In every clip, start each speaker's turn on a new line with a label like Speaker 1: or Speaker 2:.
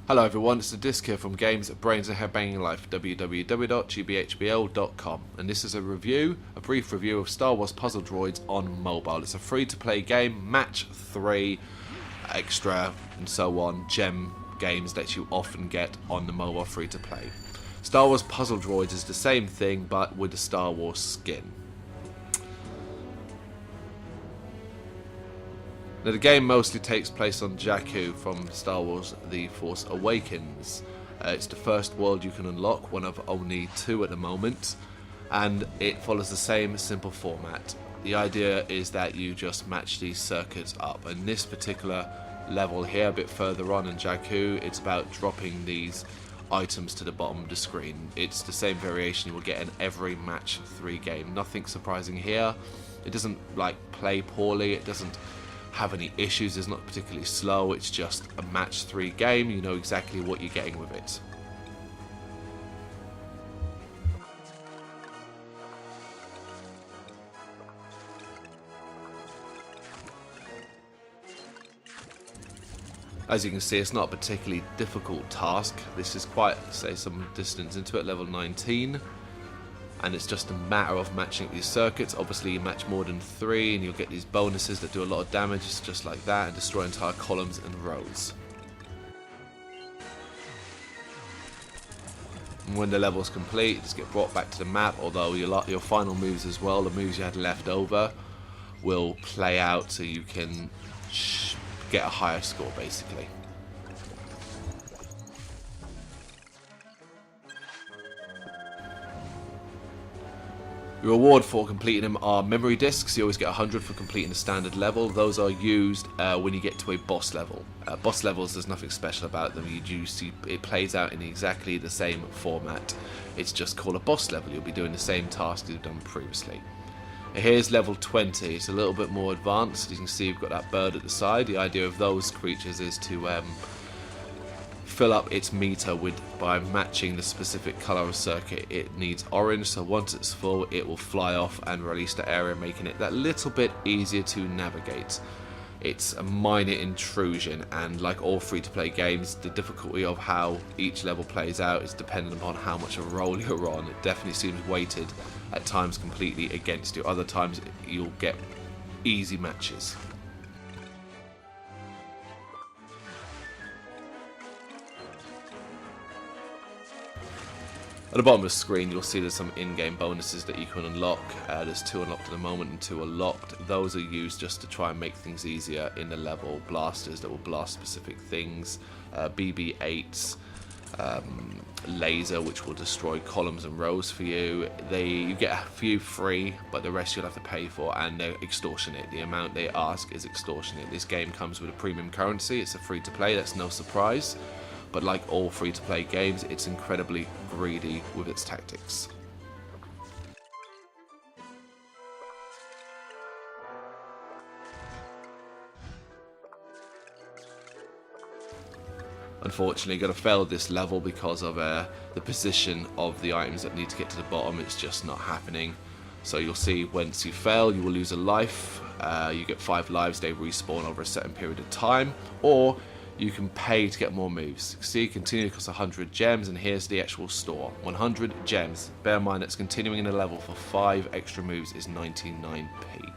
Speaker 1: Hello everyone, it's the Disc here from Brrraaains A Head-Banging Life, www.gbhbl.com, and this is a brief review of Star Wars Puzzle Droids on mobile. It's a free-to-play game, match 3, extra, and so on, gem games that you often get on the mobile free-to-play. Star Wars Puzzle Droids is the same thing, but with a Star Wars skin. Now, the game mostly takes place on Jakku from Star Wars The Force Awakens. It's the first world you can unlock, one of only 2 at the moment, and it follows the same simple format. The idea is that you just match these circuits up, and this particular level here, a bit further on in Jakku, it's about dropping these items to the bottom of the screen. It's the same variation you will get in every match 3 game. Nothing surprising here. It doesn't play poorly, it doesn't have any issues, it's not particularly slow, it's just a match 3 game, you know exactly what you're getting with it. As you can see, it's not a particularly difficult task. This is quite, say, some distance into it, level 19. And it's just a matter of matching these circuits. Obviously you match more than 3 and you'll get these bonuses that do a lot of damage just like that and destroy entire columns and rows. And when the level's complete, you just get brought back to the map, although your final moves as well, the moves you had left over, will play out so you can get a higher score basically. The reward for completing them are memory discs. You always get 100 for completing the standard level. Those are used when you get to a boss level. Boss levels, there's nothing special about them. It plays out in exactly the same format. It's just called a boss level. You'll be doing the same task you've done previously. Here's level 20. It's a little bit more advanced. You can see you've got that bird at the side. The idea of those creatures is to fill up its meter by matching the specific color of circuit. It needs orange, so once it's full it will fly off and release the area, making it that little bit easier to navigate. It's a minor intrusion, and like all free-to-play games, the difficulty of how each level plays out is dependent upon how much of a roll you're on. It definitely seems weighted at times completely against you. Other times you'll get easy matches. At the bottom of the screen you'll see there's some in-game bonuses that you can unlock. There's 2 unlocked at the moment and 2 are locked. Those are used just to try and make things easier in the level. Blasters that will blast specific things, BB-8s, laser which will destroy columns and rows for you. You get a few free, but the rest you'll have to pay for, and they're extortionate. The amount they ask is extortionate. This game comes with a premium currency. It's a free-to-play, that's no surprise. But like all free-to-play games, it's incredibly greedy with its tactics. Unfortunately, you're going to fail this level because of the position of the items that need to get to the bottom. It's just not happening. So you'll see once you fail, you will lose a life. You get 5 lives, they respawn over a certain period of time, or you can pay to get more moves. See, continue costs 100 gems, and here's the actual store. 100 gems. Bear in mind that's continuing in a level for 5 extra moves is 99p.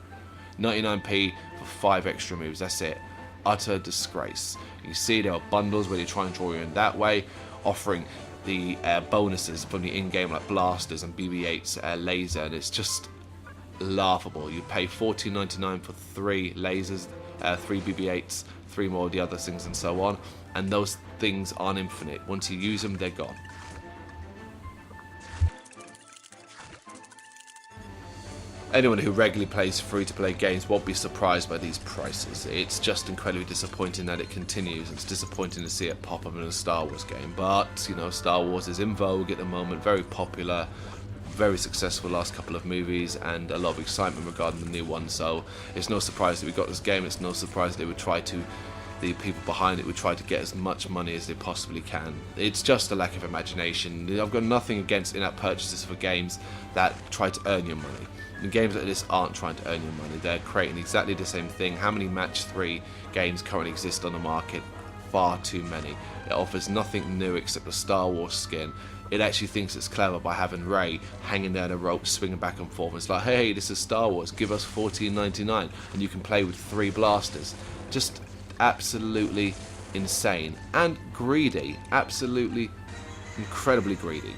Speaker 1: 99p for 5 extra moves, that's it. Utter disgrace. You see there are bundles where you try and draw you in that way, offering the bonuses from the in-game like blasters and BB-8's laser, and it's just laughable. You pay $14.99 for 3 lasers, 3 BB-8s, 3 more of the other things and so on, and those things aren't infinite. Once you use them, they're gone. Anyone who regularly plays free-to-play games won't be surprised by these prices. It's just incredibly disappointing that it continues. It's disappointing to see it pop up in a Star Wars game, but you know, Star Wars is in vogue at the moment, very popular, very successful last couple of movies, and a lot of excitement regarding the new one. So it's no surprise that we got this game. It's no surprise they would try to, the people behind it would try to get as much money as they possibly can. It's just a lack of imagination. I've got nothing against in-app purchases for games that try to earn your money. And games like this aren't trying to earn your money. They're creating exactly the same thing. How many match 3 games currently exist on the market? far too many. It offers nothing new except the Star Wars skin. It actually thinks it's clever by having Rey hanging down a rope, swinging back and forth. It's like, hey, this is Star Wars, give us $14.99 and you can play with 3 blasters. Just absolutely insane and greedy, absolutely incredibly greedy.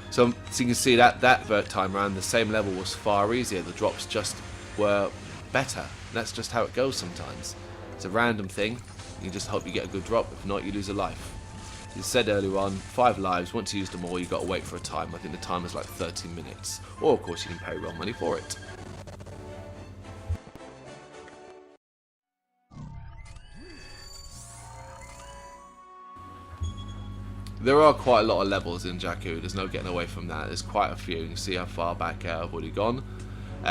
Speaker 1: So you can see that time around the same level was far easier. The drops just were better. That's just how it goes sometimes. It's a random thing. You just hope you get a good drop. If not, you lose a life. As said earlier on, 5 lives. Once you use them all, you've got to wait for a time. I think the time is like 30 minutes. Or of course you can pay real money for it. There are quite a lot of levels in Jakku. There's no getting away from that. There's quite a few. You can see how far back I've already gone.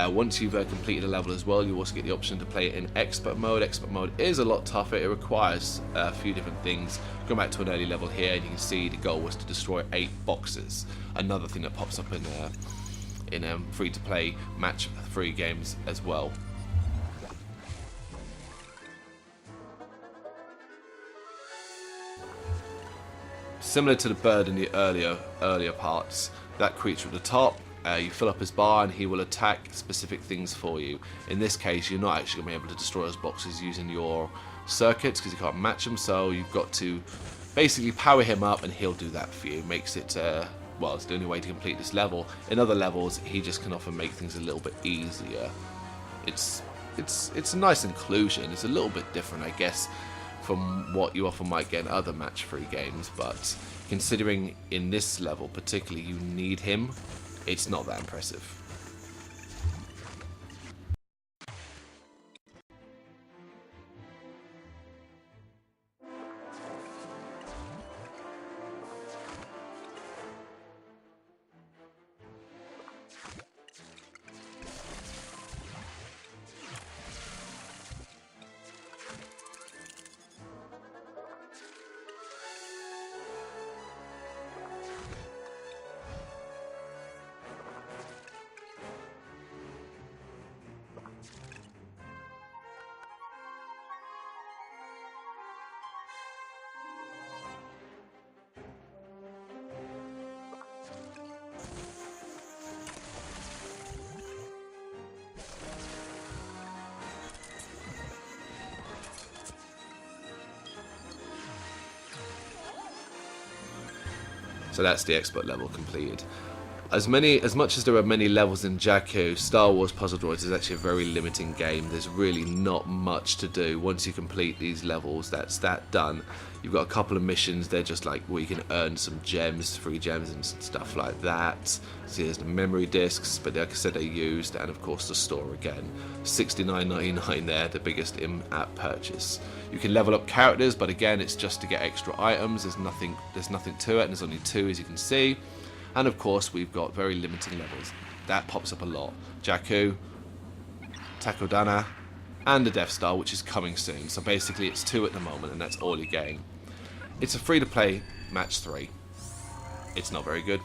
Speaker 1: Once you've completed a level as well, you also get the option to play it in expert mode. Expert mode is a lot tougher. It requires a few different things. Go back to an early level here, and you can see the goal was to destroy 8 boxes. Another thing that pops up in free-to-play match-free games as well. Similar to the bird in the earlier parts, that creature at the top. You fill up his bar and he will attack specific things for you. In this case, you're not actually going to be able to destroy those boxes using your circuits because you can't match them, so you've got to basically power him up and he'll do that for you. Makes it, well, it's the only way to complete this level. In other levels, he just can often make things a little bit easier. It's a nice inclusion. It's a little bit different, I guess, from what you often might get in other match-free games, but considering in this level particularly you need him, it's not that impressive. So that's the expert level completed. As much as there are many levels in Jakku, Star Wars Puzzle Droids is actually a very limiting game. There's really not much to do. Once you complete these levels, that's that done. You've got a couple of missions. They're just like where you can earn some gems, free gems and stuff like that. See, there's the memory discs, but like I said, they're used, and of course the store again. $69.99 there, the biggest in-app purchase. You can level up characters, but again, it's just to get extra items. There's nothing to it, and there's only 2, as you can see. And of course, we've got very limiting levels. That pops up a lot. Jakku, Takodana, and the Death Star, which is coming soon. So basically, it's 2 at the moment, and that's all you're getting. It's a free-to-play match 3. It's not very good.